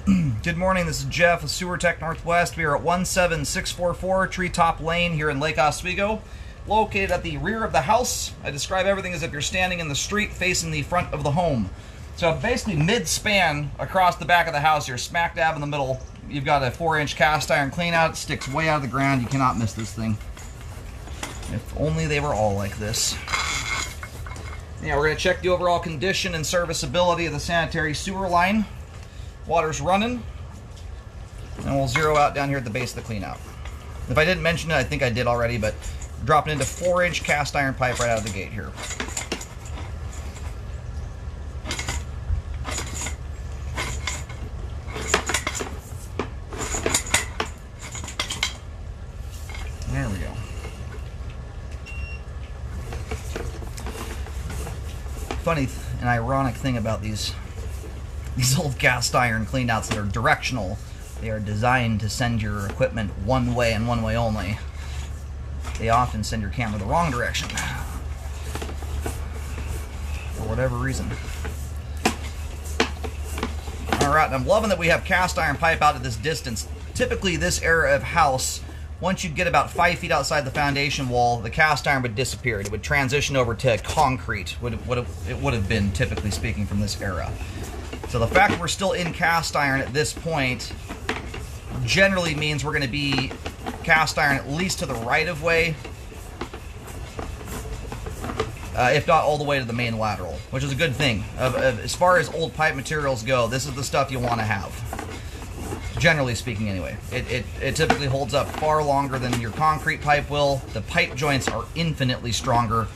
Good morning, this is Jeff with Sewer Tech Northwest. We are at 17644 Treetop Lane here in Lake Oswego, located at the rear of the house. I describe everything as if you're standing in the street facing the front of the home. So basically mid-span across the back of the house here, smack dab in the middle, you've got a 4-inch cast iron clean out. It sticks way out of the ground. You cannot miss this thing. If only they were all like this. Yeah, we're going to check the overall condition and serviceability of the sanitary sewer line. Water's running, and we'll zero out down here at the base of the clean out. If I didn't mention it, I think I did already, but dropping into 4-inch cast iron pipe right out of the gate here. There we go. Funny and ironic thing about these old cast iron cleanouts that are directional. They are designed to send your equipment one way and one way only. They often send your camera the wrong direction for whatever reason. Alright, and I'm loving that we have cast iron pipe out at this distance. Typically this era of house, once you get about 5 feet outside the foundation wall, the cast iron would disappear. It would transition over to concrete, it would have been, typically speaking, from this era. So the fact that we're still in cast iron at this point generally means we're going to be cast iron at least to the right of way, if not all the way to the main lateral, which is a good thing. As far as old pipe materials go, this is the stuff you want to have. Generally speaking anyway. It typically holds up far longer than your concrete pipe will. The pipe joints are infinitely stronger.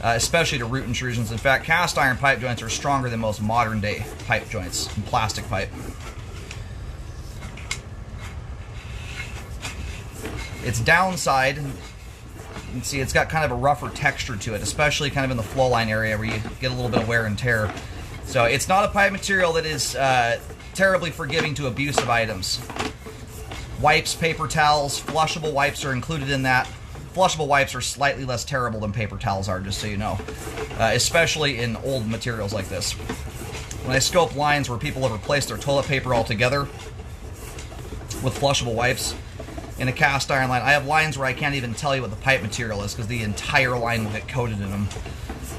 Especially to root intrusions. In fact, cast iron pipe joints are stronger than most modern day pipe joints in plastic pipe. Its downside, you can see it's got kind of a rougher texture to it, especially kind of in the flow line area where you get a little bit of wear and tear. So it's not a pipe material that is terribly forgiving to abusive items. Wipes, paper towels, flushable wipes are included in that. Flushable wipes are slightly less terrible than paper towels are, just so you know. Especially in old materials like this. When I scope lines where people have replaced their toilet paper altogether with flushable wipes in a cast iron line, I have lines where I can't even tell you what the pipe material is because the entire line will get coated in them.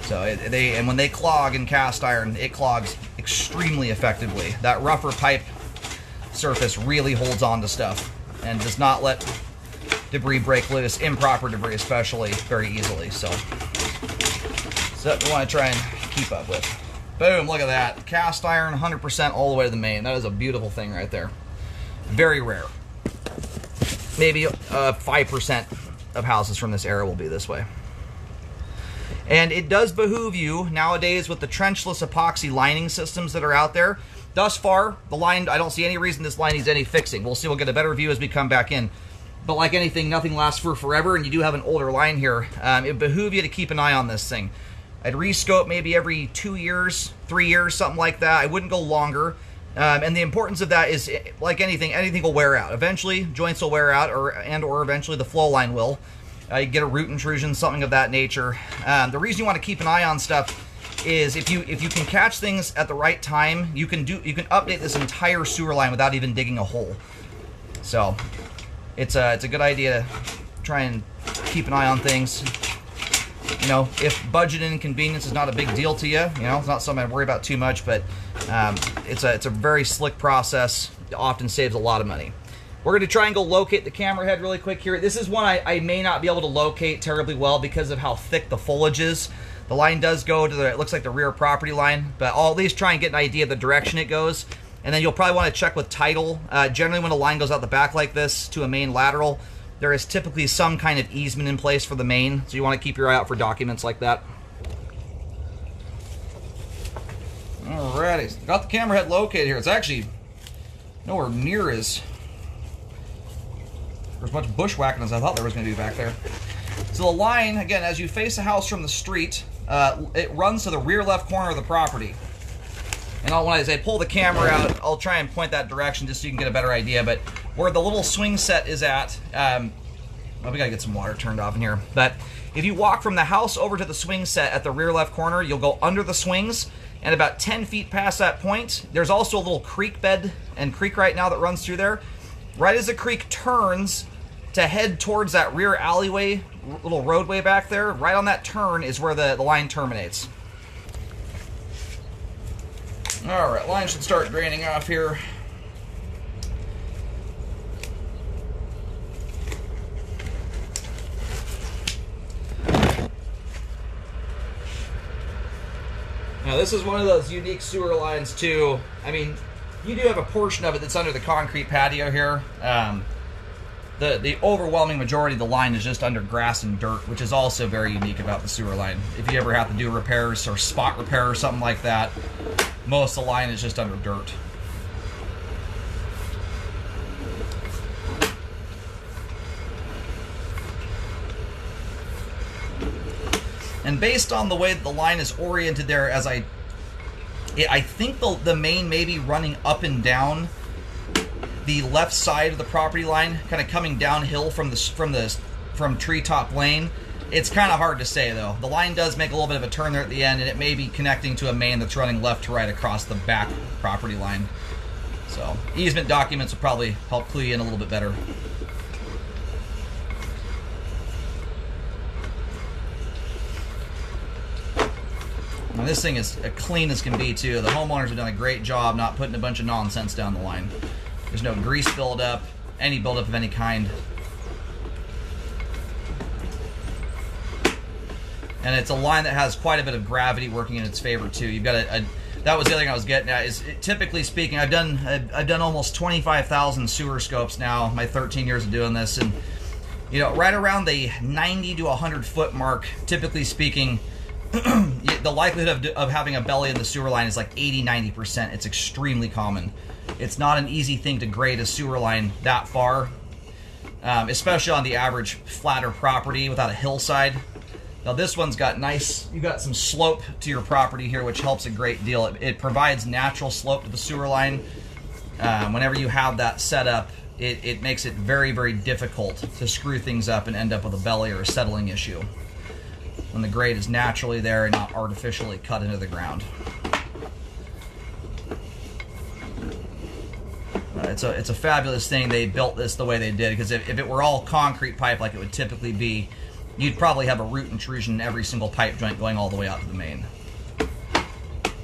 So and when they clog in cast iron, it clogs extremely effectively. That rougher pipe surface really holds on to stuff and does not let debris break loose, improper debris especially, very easily. So that we want to try and keep up with. Boom, look at that. Cast iron, 100% all the way to the main. That is a beautiful thing right there. Very rare. Maybe 5% of houses from this era will be this way. And it does behoove you, nowadays with the trenchless epoxy lining systems that are out there, thus far, the line, I don't see any reason this line needs any fixing. We'll see, we'll get a better view as we come back in. But like anything, nothing lasts for forever, and you do have an older line here. It behoove you to keep an eye on this thing. I'd rescope maybe every 2 years, 3 years, something like that. I wouldn't go longer. And the importance of that is, like anything will wear out. Eventually, joints will wear out, or eventually the flow line will. You get a root intrusion, something of that nature. The reason you want to keep an eye on stuff is if you can catch things at the right time, you can update this entire sewer line without even digging a hole. So it's a good idea to try and keep an eye on things. You know, if budget and inconvenience is not a big deal to you, you know, it's not something I worry about too much, but it's a very slick process. It often saves a lot of money. We're going to try and go locate the camera head really quick here. This is one I may not be able to locate terribly well because of how thick the foliage is. The line does go to it looks like the rear property line, but I'll at least try and get an idea of the direction it goes. And then you'll probably want to check with title. Generally when a line goes out the back like this to a main lateral, there is typically some kind of easement in place for the main, so you want to keep your eye out for documents like that. Alrighty, got the camera head located here. It's actually nowhere near as much bushwhacking as I thought there was going to be back there. So the line, again, as you face the house from the street, it runs to the rear left corner of the property. And when I say pull the camera out, I'll try and point that direction just so you can get a better idea. But where the little swing set is at, well, we gotta get some water turned off in here. But if you walk from the house over to the swing set at the rear left corner, you'll go under the swings, And about 10 feet past that point, there's also a little creek bed and creek right now that runs through there. Right as the creek turns to head towards that rear alleyway, little roadway back there, right on that turn is where the line terminates. All right, line should start draining off here. Now this is one of those unique sewer lines too. I mean, you do have a portion of it that's under the concrete patio here. The overwhelming majority of the line is just under grass and dirt, which is also very unique about the sewer line. If you ever have to do repairs or spot repair or something like that, most of the line is just under dirt. And based on the way that the line is oriented there, as I think the main may be running up and down the left side of the property line, kind of coming downhill from Treetop Lane. It's kind of hard to say though. The line does make a little bit of a turn there at the end, and it may be connecting to a main that's running left to right across the back property line. So easement documents will probably help clue you in a little bit better. Now this thing is as clean as can be too. The homeowners have done a great job not putting a bunch of nonsense down the line. There's no grease buildup, any buildup of any kind. And it's a line that has quite a bit of gravity working in its favor too. You've got that was the other thing I was getting at. Is typically speaking, I've done almost 25,000 sewer scopes now. My 13 years of doing this, and you know, right around the 90 to 100 foot mark, typically speaking, the likelihood of having a belly in the sewer line is like 80-90%. It's extremely common. It's not an easy thing to grade a sewer line that far, especially on the average flatter property without a hillside. Now this one's got you got some slope to your property here, which helps a great deal. It provides natural slope to the sewer line. Whenever you have that set up, it makes it very, very difficult to screw things up and end up with a belly or a settling issue when the grade is naturally there and not artificially cut into the ground. It's a fabulous thing they built this the way they did, because if it were all concrete pipe like it would typically be, you'd probably have a root intrusion in every single pipe joint going all the way out to the main,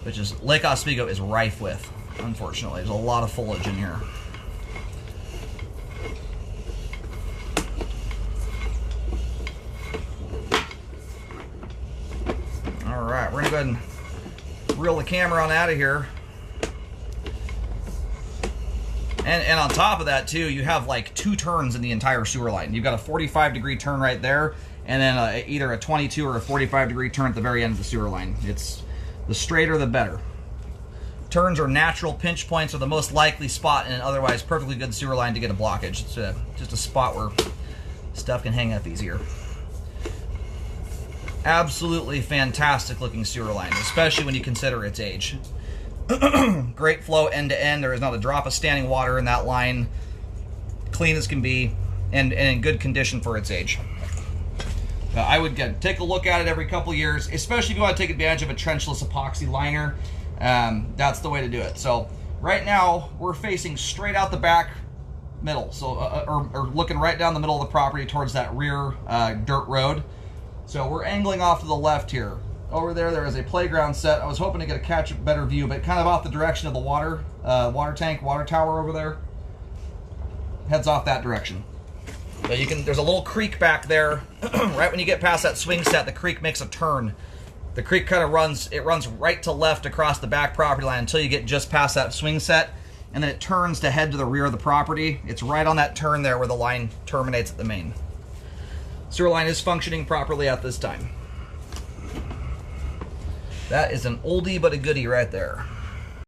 which is Lake Oswego is rife with, unfortunately. There's a lot of foliage in here. Alright, we're going to go ahead and reel the camera on out of here. And on top of that, too, you have like 2 turns in the entire sewer line. You've got a 45-degree turn right there, and then either a 22 or a 45-degree turn at the very end of the sewer line. It's the straighter, the better. Turns or natural pinch points are the most likely spot in an otherwise perfectly good sewer line to get a blockage. It's just a spot where stuff can hang up easier. Absolutely fantastic looking sewer line, especially when you consider its age. Great flow end to end. There is not a drop of standing water in that line. Clean as can be, and in good condition for its age. I would take a look at it every couple years, especially if you want to take advantage of a trenchless epoxy liner. That's the way to do it. So right now we're facing straight out the back middle, so or looking right down the middle of the property towards that rear dirt road. So we're angling off to the left here. Over there is a playground set. I was hoping to catch a better view, but kind of off the direction of the water tank, water tower over there. Heads off that direction. So there's a little creek back there. Right when you get past that swing set, the creek makes a turn. The creek kind of runs right to left across the back property line until you get just past that swing set, and then it turns to head to the rear of the property. It's right on that turn there where the line terminates at the main. Sewer line is functioning properly at this time. That is an oldie but a goodie right there.